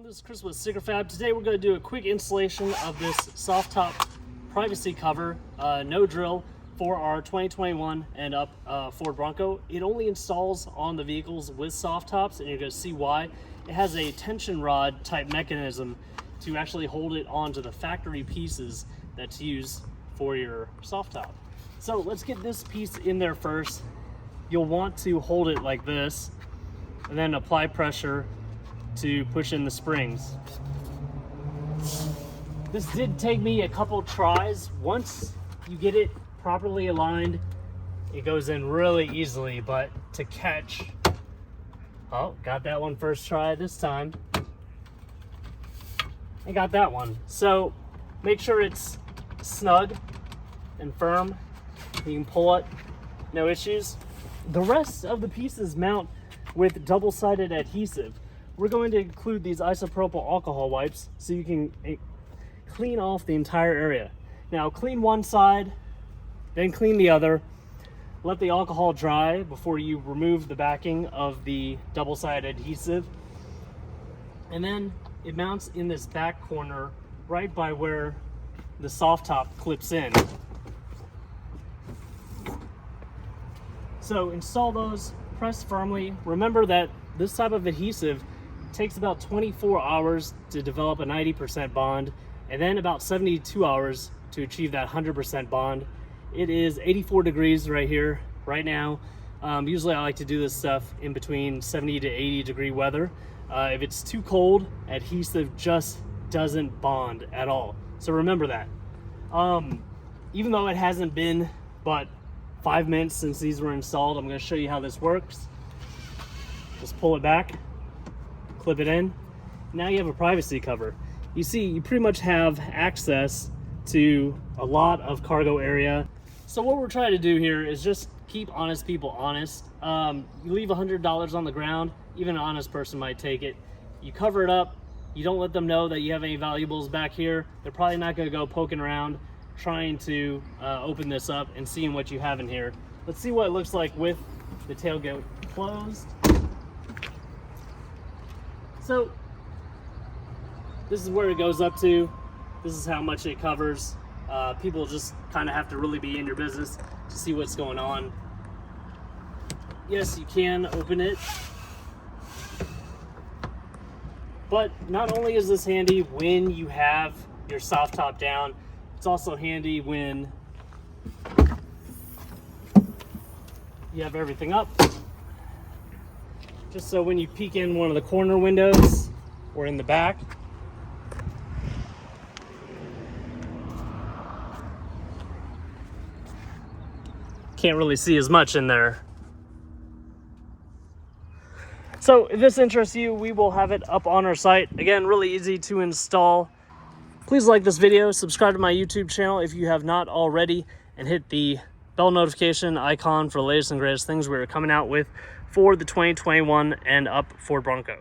everyone, this is Chris with Sticker Fab. Today we're going to do a quick installation of this soft top privacy cover, no drill, for our 2021 and up Ford Bronco. It only installs on the vehicles with soft tops, and you're going to see why. It has a tension rod type mechanism to actually hold it onto the factory pieces that's used for your soft top. So let's get this piece in there first. You'll want to hold it like this and then apply pressure to push in the springs. This did take me a couple tries. Once you get it properly aligned, it goes in really easily, but to catch, oh, got that one first try this time. I got that one. So make sure it's snug and firm. You can pull it, no issues. The rest of the pieces mount with double-sided adhesive. We're going to include these isopropyl alcohol wipes so you can clean off the entire area. Now clean one side, then clean the other. Let the alcohol dry before you remove the backing of the double-sided adhesive. And then it mounts in this back corner right by where the soft top clips in. So install those, press firmly. Remember that this type of adhesive takes about 24 hours to develop a 90% bond, and then about 72 hours to achieve that 100% bond. It is 84 degrees right here, right now. Usually I like to do this stuff in between 70 to 80 degree weather. If it's too cold, adhesive just doesn't bond at all. So remember that. Even though it hasn't been but 5 minutes since these were installed, I'm going to show you how this works. Just pull it back, clip it in. Now you have a privacy cover. You see, you pretty much have access to a lot of cargo area. So what we're trying to do here is just keep honest people honest. You leave $100 on the ground, even an honest person might take it. You cover it up, you don't let them know that you have any valuables back here. They're probably not going to go poking around trying to open this up and seeing what you have in here. Let's see what it looks like with the tailgate closed. So this is where it goes up to. This is how much it covers. People just kind of have to really be in your business to see what's going on. Yes, you can open it. But not only is this handy when you have your soft top down, it's also handy when you have everything up. Just so when you peek in one of the corner windows or in the back, can't really see as much in there. So if this interests you, we will have it up on our site. Again, really easy to install. Please like this video, subscribe to my YouTube channel if you have not already, and hit the bell notification icon for the latest and greatest things we're coming out with for the 2021 and up Ford Bronco.